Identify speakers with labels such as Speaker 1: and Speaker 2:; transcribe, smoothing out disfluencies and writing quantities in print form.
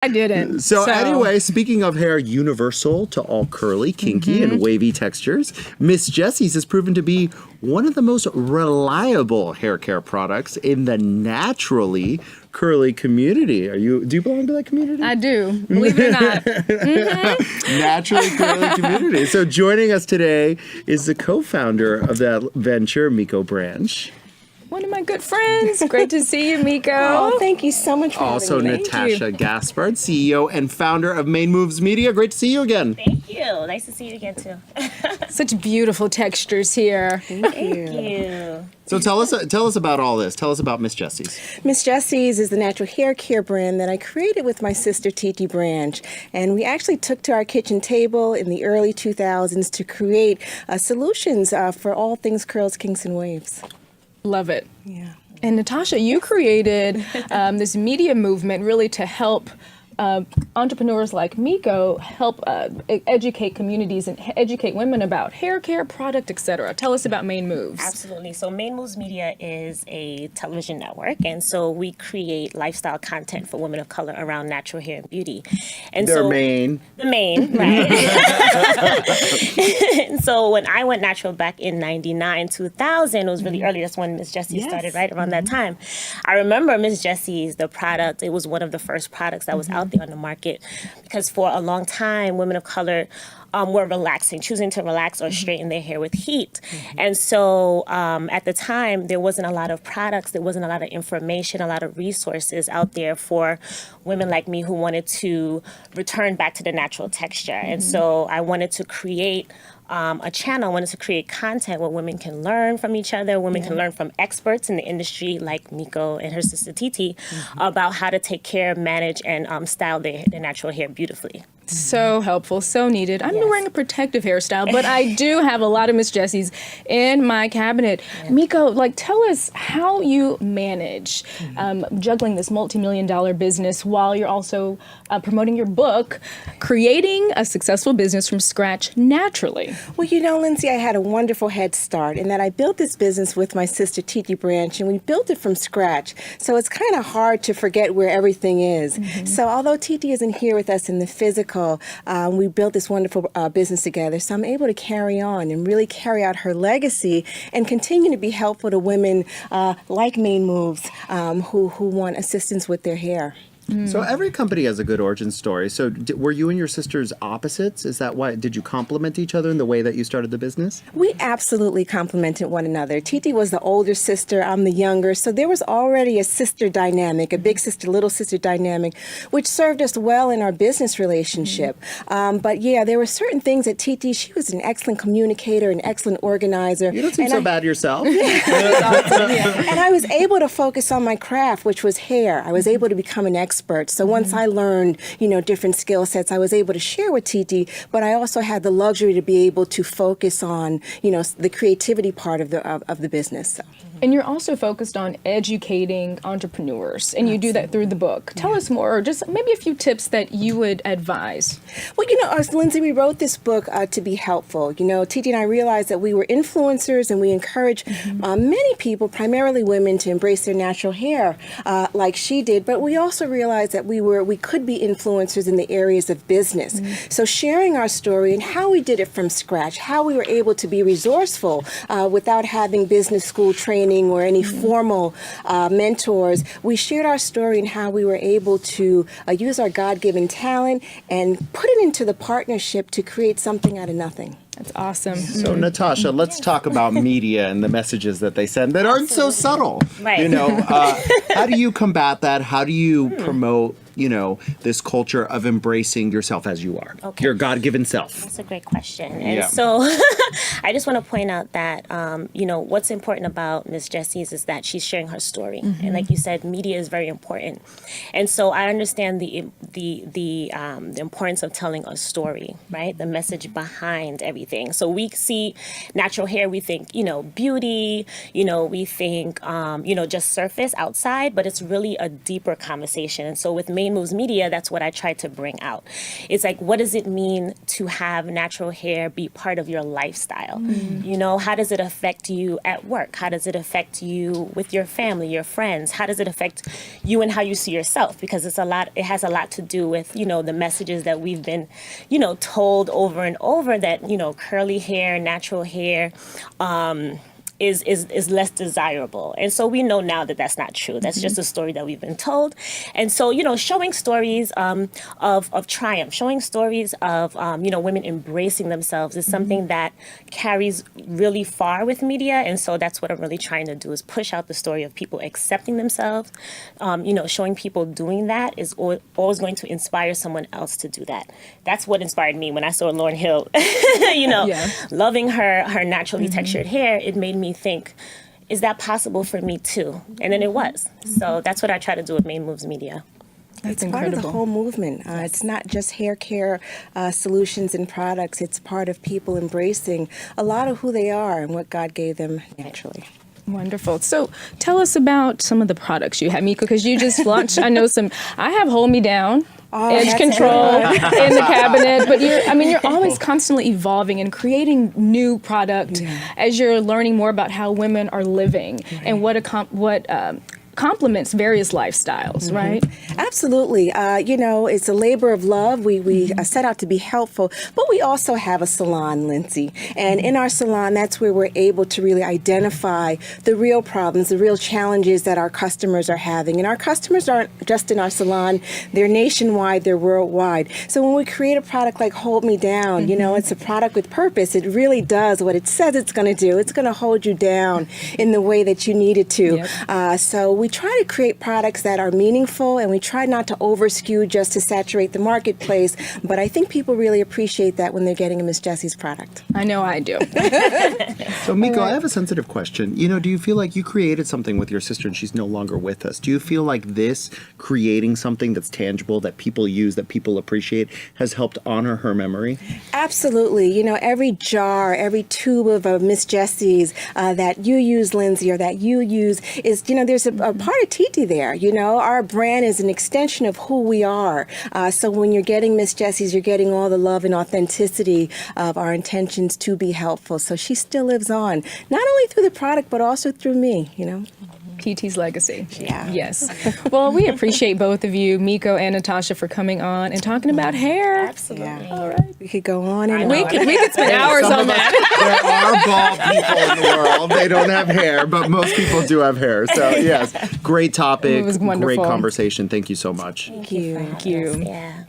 Speaker 1: I didn't.
Speaker 2: So anyway, speaking of hair universal to all curly, kinky, and wavy textures, Miss Jessie's has proven to be one of the most reliable hair care products in the naturally curly community. Do you belong to that community?
Speaker 1: I do, believe it or not.
Speaker 2: Naturally curly community. So joining us today is the co-founder of that venture, Miko Branch.
Speaker 1: One of my good friends. Great to see you, Miko.
Speaker 3: Oh, thank you so much for
Speaker 2: Also,
Speaker 3: having me.
Speaker 2: Natasha Gaspard, CEO and founder of Main Moves Media. Great to see you again.
Speaker 4: Thank you. Nice to see you again, too.
Speaker 1: Such beautiful textures here.
Speaker 3: Thank
Speaker 4: you.
Speaker 2: So tell us about all this. Tell us about Miss Jessie's.
Speaker 3: Miss Jessie's is the natural hair care brand that I created with my sister Titi Branch. And we actually took to our kitchen table in the early 2000s to create solutions for all things curls, kinks, and waves.
Speaker 1: Love it.
Speaker 3: Yeah.
Speaker 1: And Natasha, you created this media movement really to help entrepreneurs like Miko help educate communities and educate women about hair care, product, etc. Tell us about Main Moves.
Speaker 4: Absolutely. So Main Moves Media is a television network, and so we create lifestyle content for women of color around natural hair and beauty. And
Speaker 2: They're
Speaker 4: so
Speaker 2: Maine.
Speaker 4: The Maine, right? And so when I went natural back in 99, 2000, it was really early. That's when Miss Jessie started, right around that time. I remember Miss Jessie's, the product, it was one of the first products that was out there on the market, because for a long time, women of color were relaxing, choosing to relax or straighten their hair with heat. And so at the time, there wasn't a lot of products, there wasn't a lot of information, a lot of resources out there for women like me who wanted to return back to the natural texture. And so I wanted to create a channel. I wanted to create content where women can learn from each other, women can learn from experts in the industry like Miko and her sister Titi about how to take care, manage, and style their natural hair beautifully.
Speaker 1: So helpful, so needed. I'm wearing a protective hairstyle, but I do have a lot of Miss Jessie's in my cabinet. Miko, tell us how you manage juggling this multi-million-dollar business while you're also promoting your book, Creating a Successful Business from Scratch Naturally.
Speaker 3: Well, Lindsay, I had a wonderful head start in that I built this business with my sister Titi Branch, and we built it from scratch. So it's kind of hard to forget where everything is. So although Titi isn't here with us in the physical, we built this wonderful business together. So I'm able to carry on and really carry out her legacy and continue to be helpful to women like Main Moves who want assistance with their hair.
Speaker 2: So every company has a good origin story. So were you and your sisters opposites? Is that why? Did you complement each other in the way that you started the business?
Speaker 3: We absolutely complemented one another. Titi was the older sister, I'm the younger, so there was already a sister dynamic, a big sister, little sister dynamic, which served us well in our business relationship. But yeah, there were certain things that Titi, she was an excellent communicator, an excellent organizer.
Speaker 2: You don't seem so bad yourself.
Speaker 3: And I was able to focus on my craft, which was hair. I was able to become an expert. So once I learned, different skill sets, I was able to share with Titi, but I also had the luxury to be able to focus on, the creativity part of the business. So.
Speaker 1: And you're also focused on educating entrepreneurs, and you do that through the book. Tell us more, or just maybe a few tips that you would advise.
Speaker 3: Well, Lindsay, we wrote this book to be helpful. Titi and I realized that we were influencers, and we encourage many people, primarily women, to embrace their natural hair like she did. But we also realized that we could be influencers in the areas of business. So sharing our story and how we did it from scratch, how we were able to be resourceful without having business school training or any formal mentors. We shared our story and how we were able to use our God-given talent and put it into the partnership to create something out of nothing.
Speaker 1: That's awesome.
Speaker 2: So Natasha, let's talk about media and the messages that they send that aren't so subtle.
Speaker 4: Right.
Speaker 2: How do you combat that? How do you promote, this culture of embracing yourself as you are, your God-given self?
Speaker 4: That's a great question. And so I just want to point out that, what's important about Miss Jessie's is that she's sharing her story. And like you said, media is very important. And so I understand the importance of telling a story, right? The message behind everything. So we see natural hair, we think, beauty, we think, just surface outside, but it's really a deeper conversation. And so with Main Main Moves Media, that's what I try to bring out. It's like, what does it mean to have natural hair be part of your lifestyle? You know, how does it affect you at work? How does it affect you with your family, your friends? How does it affect you and how you see yourself? Because it has a lot to do with, you know, the messages that we've been, you know, told over and over that, you know, curly hair, natural hair, is less desirable. And so we know now that that's not true. That's just a story that we've been told. And so, you know, showing stories of triumph, showing stories of, you know, women embracing themselves is something that carries really far with media. And so that's what I'm really trying to do, is push out the story of people accepting themselves. You know, showing people doing that is always going to inspire someone else to do that. That's what inspired me when I saw Lauryn Hill, you know, loving her naturally textured hair. It made me think, is that possible for me too? And then it was. So that's what I try to do with Main Moves Media.
Speaker 1: That's
Speaker 3: It's part of the whole movement. It's not just hair care solutions and products. It's part of people embracing a lot of who they are and what God gave them naturally.
Speaker 1: Wonderful. So tell us about some of the products you have, Miko, because you just launched, I have Hold Me Down. Edge
Speaker 3: that's
Speaker 1: control in the cabinet, but you're always constantly evolving and creating new product as you're learning more about how women are living and what complements various lifestyles, right?
Speaker 3: Absolutely. You know, it's a labor of love. We set out to be helpful, but we also have a salon, Lindsay. And in our salon, that's where we're able to really identify the real problems, the real challenges that our customers are having. And our customers aren't just in our salon, they're nationwide, they're worldwide. So when we create a product like Hold Me Down, you know, it's a product with purpose. It really does what it says it's going to do. It's going to hold you down in the way that you need it to. So we try to create products that are meaningful, and we try not to over-skew just to saturate the marketplace, but I think people really appreciate that when they're getting a Miss Jessie's product.
Speaker 1: I know I do.
Speaker 2: So, Miko, I have a sensitive question. You know, do you feel like you created something with your sister and she's no longer with us? Do you feel like this, creating something that's tangible, that people use, that people appreciate, has helped honor her memory?
Speaker 3: Absolutely. You know, every jar, every tube of a Miss Jessie's that you use, Lindsay, or that you use is, you know, there's a part of Titi there. You know, our brand is an extension of who we are. So when you're getting Miss Jessie's, you're getting all the love and authenticity of our intentions to be helpful. So she still lives on, not only through the product, but also through me, you know.
Speaker 1: PT's legacy.
Speaker 3: Yeah.
Speaker 1: Yes. Well, we appreciate both of you, Miko and Natasha, for coming on and talking about hair.
Speaker 4: Absolutely.
Speaker 3: Yeah.
Speaker 1: All right.
Speaker 3: We could go on and
Speaker 1: We
Speaker 3: on.
Speaker 1: could spend hours on that.
Speaker 2: There are bald people in the world. They don't have hair, but most people do have hair. So, yes, great topic,
Speaker 1: It was wonderful.
Speaker 2: great conversation. Thank you so much.
Speaker 3: Thank you.
Speaker 1: Thank you.
Speaker 4: Yeah.